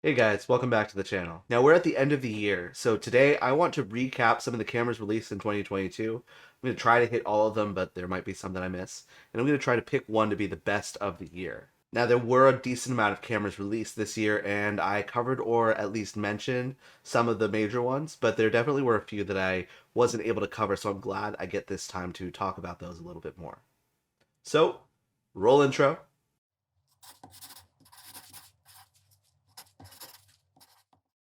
Hey guys, welcome back to the channel. Now we're at the end of the year, so today I want to recap some of the cameras released in 2022. I'm going to try to hit all of them, but there might be some that I miss. And I'm going to try to pick one to be the best of the year. Now there were a decent amount of cameras released this year, and I covered or at least mentioned some of the major ones, but there definitely were a few that I wasn't able to cover, so I'm glad I get this time to talk about those a little bit more. So, roll intro.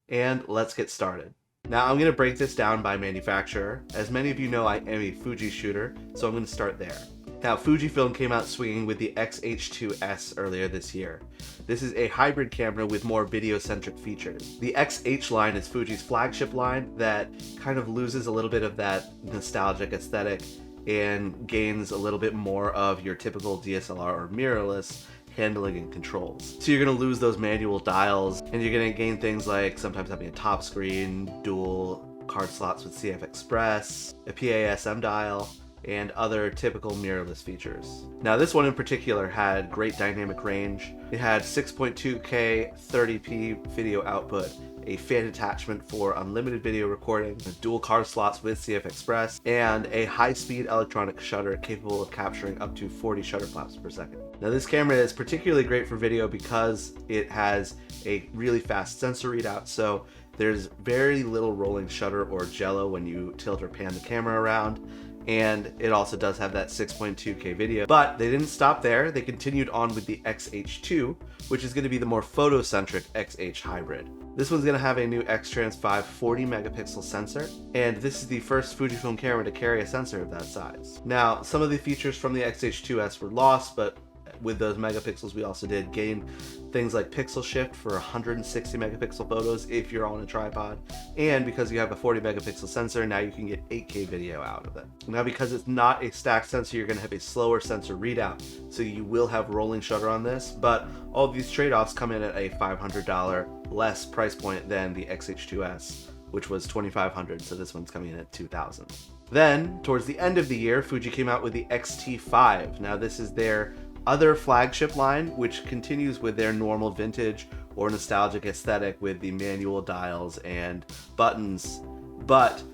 And let's get started. Now I'm going to break this down by manufacturer. As many of you know, I am a Fuji shooter, so I'm going to start there. Now Fujifilm came out swinging with the XH2S earlier this year. This is a hybrid camera with more video-centric features. The XH line is Fuji's flagship line that kind of loses a little bit of that nostalgic aesthetic and gains a little bit more of your typical DSLR or mirrorless handling and controls. So you're going to lose those manual dials, and you're going to gain things like sometimes having a top screen, dual card slots with CF Express, a PASM dial, and other typical mirrorless features. Now this one in particular had great dynamic range. It had 6.2K 30p video output, a fan attachment for unlimited video recording, dual card slots with CF Express, and a high-speed electronic shutter capable of capturing up to 40 shutter flaps per second. Now this camera is particularly great for video because it has a really fast sensor readout, so there's very little rolling shutter or jello when you tilt or pan the camera around. And it also does have that 6.2K video. But they didn't stop there. They continued on with the XH2, which is going to be the more photocentric XH hybrid. This one's going to have a new X-Trans 5 40 megapixel sensor, and this is the first Fujifilm camera to carry a sensor of that size. Now, some of the features from the XH2S were lost, but with those megapixels we also did gain things like pixel shift for 160 megapixel photos if you're on a tripod, and because you have a 40 megapixel sensor, now you can get 8K video out of it. Now because it's not a stacked sensor, you're going to have a slower sensor readout, so you will have rolling shutter on this, but all of these trade-offs come in at a $500 less price point than the XH2S, which was $2,500, so this one's coming in at $2,000. Then, towards the end of the year, Fuji came out with the XT5. Now this is their other flagship line, which continues with their normal vintage or nostalgic aesthetic with the manual dials and buttons, but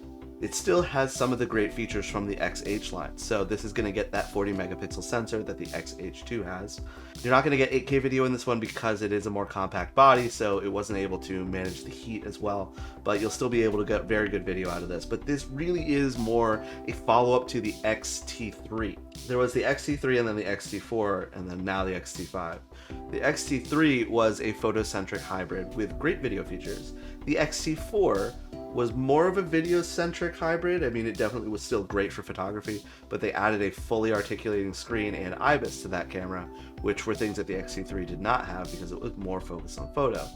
it still has some of the great features from the XH line. So this is going to get that 40 megapixel sensor that the XH2 has. You're not going to get 8K video in this one because it is a more compact body, so it wasn't able to manage the heat as well, but you'll still be able to get very good video out of this. But this really is more a follow-up to the XT3. There was the XT3 and then the XT4 and then now the XT5. The XT3 was a photocentric hybrid with great video features. The XT4 was more of a video-centric hybrid. I mean, it definitely was still great for photography, but they added a fully articulating screen and IBIS to that camera, which were things that the XT3 did not have because it was more focused on photo.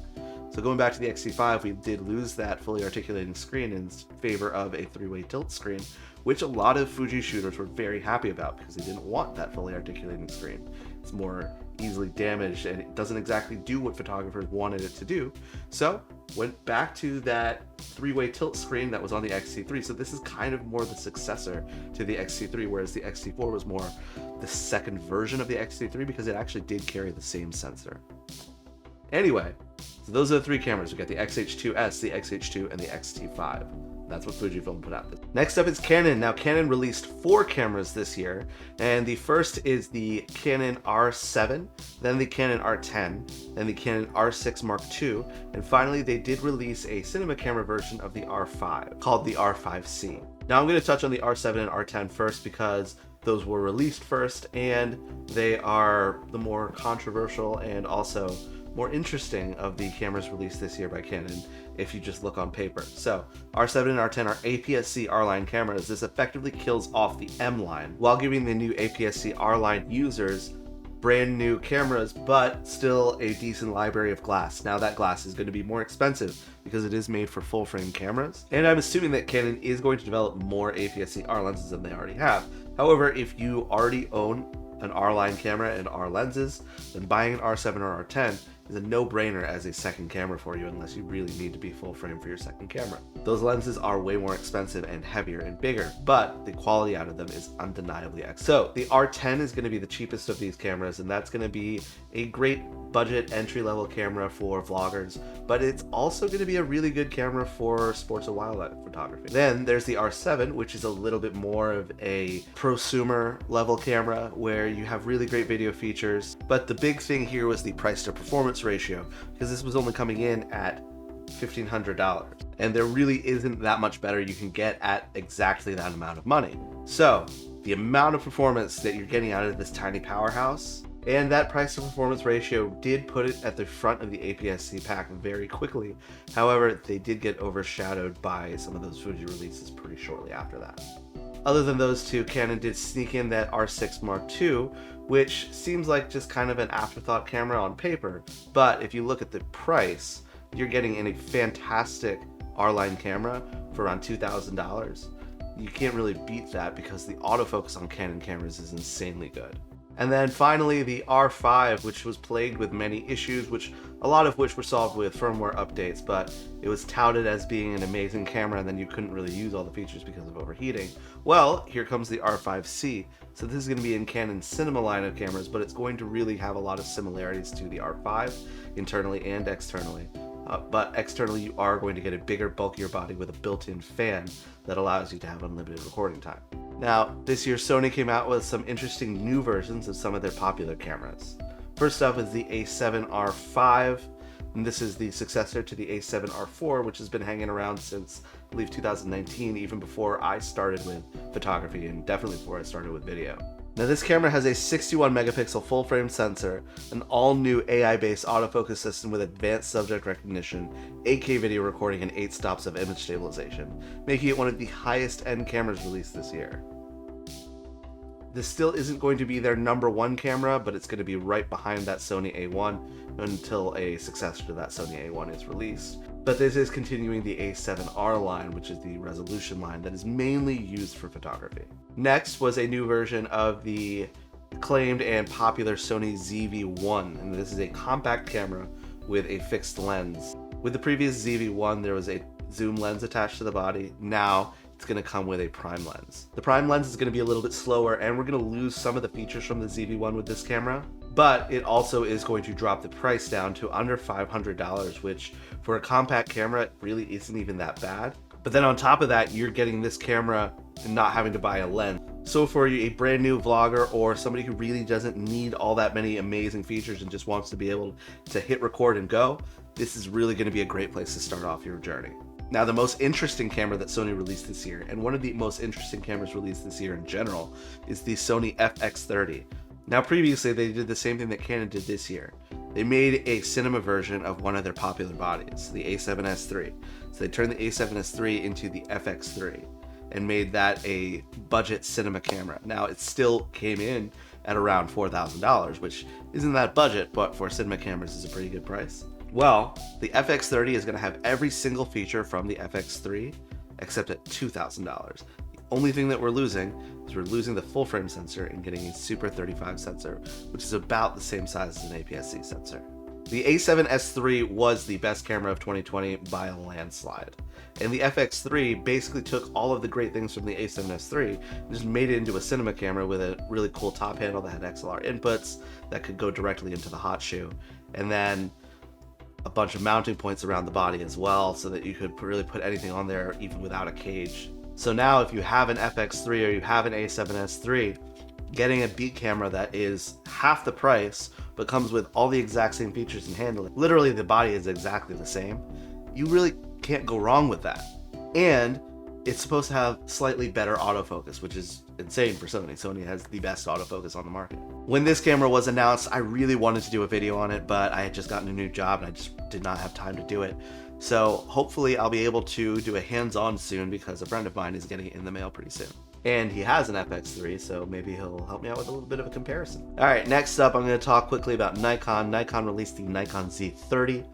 So going back to the XT5, we did lose that fully articulating screen in favor of a three-way tilt screen, which a lot of Fuji shooters were very happy about because they didn't want that fully articulating screen. It's more easily damaged and it doesn't exactly do what photographers wanted it to do. So went back to that three-way tilt screen that was on the XT3. So this is kind of more the successor to the XT3, whereas the XT4 was more the second version of the XT3 because it actually did carry the same sensor. Anyway, so those are the three cameras. We got the XH2S, the XH2, and the XT5. That's what Fujifilm put out. Next up is Canon. Now Canon released 4 cameras this year, and the first is the Canon R7, then the Canon R10, then the Canon R6 Mark II, and finally they did release a cinema camera version of the R5 called the R5C. Now I'm going to touch on the R7 and R10 first because those were released first and they are the more controversial and also more interesting of the cameras released this year by Canon if you just look on paper. So R7 and R10 are APS-C R-line cameras. This effectively kills off the M line while giving the new APS-C R-line users brand new cameras, but still a decent library of glass. Now that glass is going to be more expensive because it is made for full frame cameras, and I'm assuming that Canon is going to develop more APS-C R lenses than they already have. However, if you already own an R-line camera and R lenses, then buying an R7 or R10 is a no-brainer as a second camera for you unless you really need to be full frame for your second camera. Those lenses are way more expensive and heavier and bigger, but the quality out of them is undeniably excellent. So the R10 is going to be the cheapest of these cameras, and that's going to be a great budget entry-level camera for vloggers, but it's also going to be a really good camera for sports and wildlife photography. Then there's the R7, which is a little bit more of a prosumer level camera where you have really great video features, but the big thing here was the price to performance ratio, because this was only coming in at $1,500, and there really isn't that much better you can get at exactly that amount of money. So the amount of performance that you're getting out of this tiny powerhouse and that price to performance ratio did put it at the front of the APS-C pack very quickly. However, they did get overshadowed by some of those Fuji releases pretty shortly after that. Other than those two, Canon did sneak in that R6 Mark II, which seems like just kind of an afterthought camera on paper, but if you look at the price, you're getting in a fantastic R-line camera for around $2,000. You can't really beat that because the autofocus on Canon cameras is insanely good. And then finally the R5, which was plagued with many issues, a lot of which were solved with firmware updates, but it was touted as being an amazing camera and then you couldn't really use all the features because of overheating. Well, here comes the R5C. So this is going to be in Canon's cinema line of cameras, but it's going to really have a lot of similarities to the R5 internally and externally. But externally you are going to get a bigger, bulkier body with a built-in fan that allows you to have unlimited recording time. Now, this year Sony came out with some interesting new versions of some of their popular cameras. First up is the A7R5, and this is the successor to the A7R4, which has been hanging around since, I believe, 2019, even before I started with photography, and definitely before I started with video. Now this camera has a 61 megapixel full frame sensor, an all new AI-based autofocus system with advanced subject recognition, 8K video recording, and 8 stops of image stabilization, making it one of the highest end cameras released this year. This still isn't going to be their #1 camera, but it's going to be right behind that Sony A1 until a successor to that Sony A1 is released. But this is continuing the A7R line, which is the resolution line that is mainly used for photography. Next was a new version of the acclaimed and popular Sony ZV-1, and this is a compact camera with a fixed lens. With the previous ZV-1, there was a zoom lens attached to the body. Now it's going to come with a prime lens. The prime lens is going to be a little bit slower, and we're going to lose some of the features from the ZV-1 with this camera, but it also is going to drop the price down to under $500, which for a compact camera really isn't even that bad. But then on top of that, you're getting this camera and not having to buy a lens. So for a brand new vlogger or somebody who really doesn't need all that many amazing features and just wants to be able to hit record and go, this is really going to be a great place to start off your journey. Now, the most interesting camera that Sony released this year, and one of the most interesting cameras released this year in general, is the Sony FX30. Now, previously, they did the same thing that Canon did this year. They made a cinema version of one of their popular bodies, the A7S III. So they turned the A7S III into the FX30 and made that a budget cinema camera. Now, it still came in at around $4,000, which isn't that budget, but for cinema cameras is a pretty good price. Well, the FX30 is going to have every single feature from the FX3 except at $2,000. The only thing that we're losing is we're losing the full frame sensor and getting a Super 35 sensor, which is about the same size as an APS-C sensor. The A7S III was the best camera of 2020 by a landslide, and the FX3 basically took all of the great things from the A7S III and just made it into a cinema camera with a really cool top handle that had XLR inputs that could go directly into the hot shoe, and then a bunch of mounting points around the body as well, so that you could really put anything on there even without a cage. So now if you have an FX3 or you have an A7S III, getting a beat camera that is half the price but comes with all the exact same features and handling, literally the body is exactly the same, you really can't go wrong with that. And it's supposed to have slightly better autofocus, which is insane for Sony. Sony has the best autofocus on the market. When this camera was announced, I really wanted to do a video on it, but I had just gotten a new job and I just did not have time to do it. So hopefully I'll be able to do a hands-on soon, because a friend of mine is getting it in the mail pretty soon. And he has an FX3, so maybe he'll help me out with a little bit of a comparison. All right, next up, I'm going to talk quickly about Nikon. Nikon released the Nikon Z30.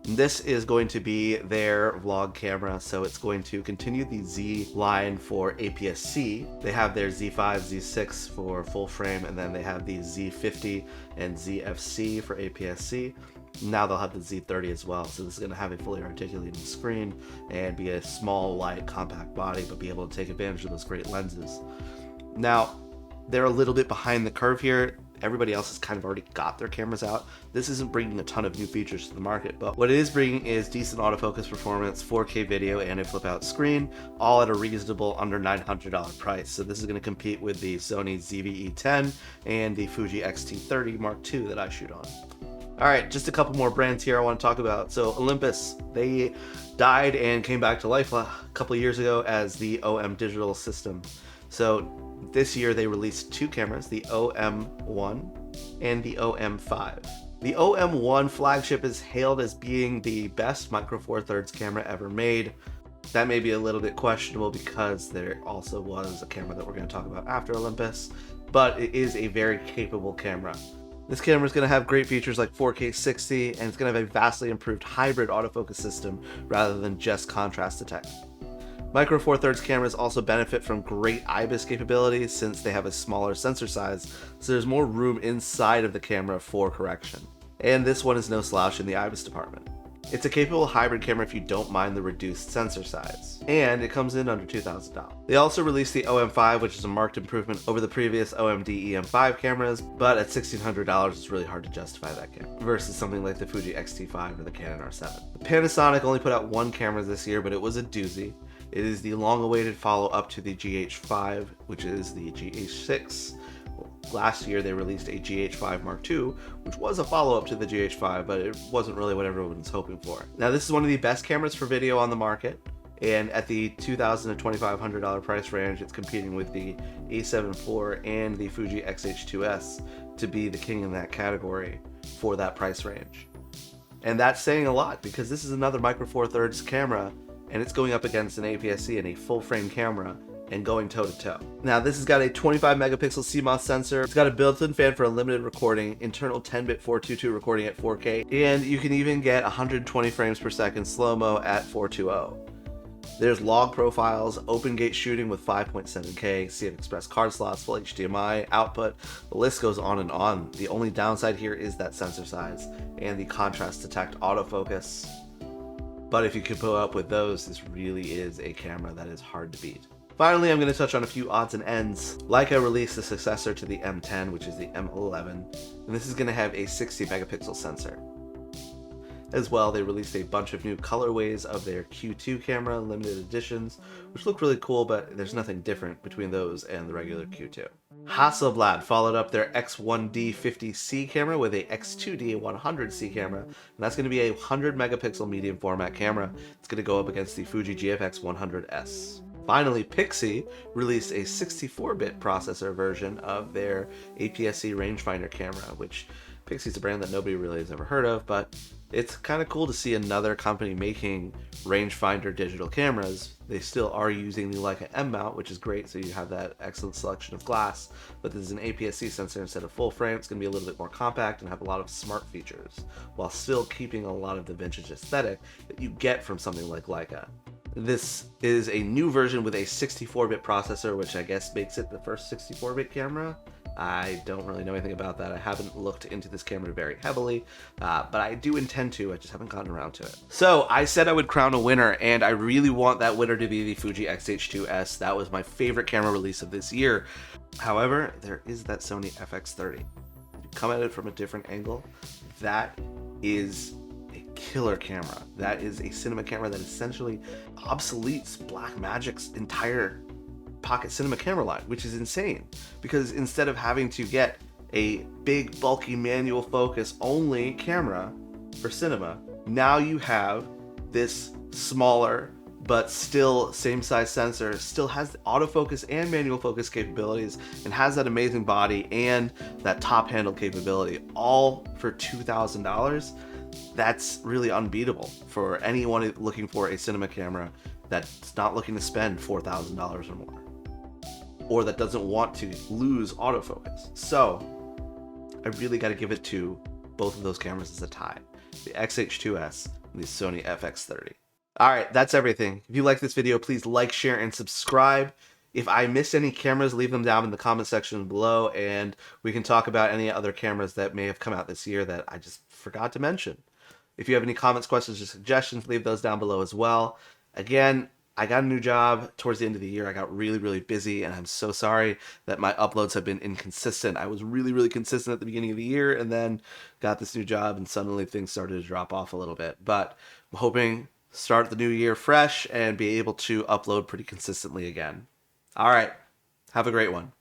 This is going to be their vlog camera, so it's going to continue the Z line for APS-C. They have their Z5, Z6 for full frame, and then they have the Z50 and ZFC for APS-C. Now they'll have the Z30 as well, so this is going to have a fully articulated screen and be a small, light, compact body, but be able to take advantage of those great lenses. Now, they're a little bit behind the curve here. everybody else has kind of already got their cameras out. This isn't bringing a ton of new features to the market, but what it is bringing is decent autofocus performance, 4K video, and a flip out screen, all at a reasonable under $900 price. So this is going to compete with the Sony ZV-E10 and the Fuji X-T30 Mark II that I shoot on. Alright, just a couple more brands here I want to talk about. So Olympus, they died and came back to life a couple years ago as the OM digital system. So this year they released two cameras, the OM1 and the OM5. The OM1 flagship is hailed as being the best micro four thirds camera ever made. That may be a little bit questionable because there also was a camera that we're going to talk about after Olympus, but it is a very capable camera. This camera is going to have great features like 4K 60, and it's going to have a vastly improved hybrid autofocus system rather than just contrast detect. Micro Four Thirds cameras also benefit from great IBIS capabilities since they have a smaller sensor size, so there's more room inside of the camera for correction. And this one is no slouch in the IBIS department. It's a capable hybrid camera if you don't mind the reduced sensor size, and it comes in under $2,000. They also released the OM5, which is a marked improvement over the previous OMD EM5 cameras, but at $1,600 it's really hard to justify that camera versus something like the Fuji X-T5 or the Canon R7. Panasonic only put out one camera this year, but it was a doozy. It is the long-awaited follow-up to the GH5, which is the GH6. Last year they released a GH5 Mark II, which was a follow-up to the GH5, but it wasn't really what everyone was hoping for. Now this is one of the best cameras for video on the market, and at the $2,000 to $2,500 price range, it's competing with the A7 IV and the Fuji XH2S to be the king in that category for that price range. And that's saying a lot because this is another Micro Four Thirds camera, and it's going up against an APS-C and a full-frame camera and going toe-to-toe. Now this has got a 25 megapixel CMOS sensor, it's got a built-in fan for unlimited recording, internal 10-bit 422 recording at 4K, and you can even get 120 frames per second slow-mo at 420. There's log profiles, open gate shooting with 5.7K, CF Express card slots, full HDMI output, the list goes on and on. The only downside here is that sensor size and the contrast detect autofocus. But if you could put up with those, this really is a camera that is hard to beat. Finally, I'm going to touch on a few odds and ends. Leica released the successor to the M10, which is the M11, and this is going to have a 60 megapixel sensor. As well, they released a bunch of new colorways of their Q2 camera, limited editions, which look really cool, but there's nothing different between those and the regular Q2. Hasselblad followed up their X1D 50C camera with a X2D 100C camera, and that's going to be a 100 megapixel medium format camera. It's going to go up against the Fuji GFX 100S. Finally, Pixie released a 64-bit processor version of their APS-C rangefinder camera, which Pixie's a brand that nobody really has ever heard of, but it's kind of cool to see another company making rangefinder digital cameras. They still are using the Leica M mount, which is great, so you have that excellent selection of glass, but this is an APS-C sensor instead of full frame. It's going to be a little bit more compact and have a lot of smart features, while still keeping a lot of the vintage aesthetic that you get from something like Leica. This is a new version with a 64-bit processor, which I guess makes it the first 64-bit camera. I don't really know anything about that. I haven't looked into this camera very heavily, but I do intend to. I just haven't gotten around to it. So I said I would crown a winner, and I really want that winner to be the Fuji XH2S. That was my favorite camera release of this year. However, there is that Sony FX30. You come at it from a different angle. That is a killer camera. That is a cinema camera that essentially obsoletes Blackmagic's entire pocket cinema camera line, which is insane, because instead of having to get a big bulky manual focus only camera for cinema, now you have this smaller but still same size sensor, still has autofocus and manual focus capabilities, and has that amazing body and that top handle capability, all for $2,000. That's really unbeatable for anyone looking for a cinema camera that's not looking to spend $4,000 or more, or that doesn't want to lose autofocus. So I really got to give it to both of those cameras as a tie, the XH2S and the Sony FX30. Alright, that's everything. If you like this video, please like, share, and subscribe. If I missed any cameras, leave them down in the comment section below, and we can talk about any other cameras that may have come out this year that I just forgot to mention. If you have any comments, questions, or suggestions, leave those down below as well. Again, I got a new job towards the end of the year. I got really, really busy, and I'm so sorry that my uploads have been inconsistent. I was really, really consistent at the beginning of the year, and then got this new job, and suddenly things started to drop off a little bit. But I'm hoping to start the new year fresh and be able to upload pretty consistently again. All right, have a great one.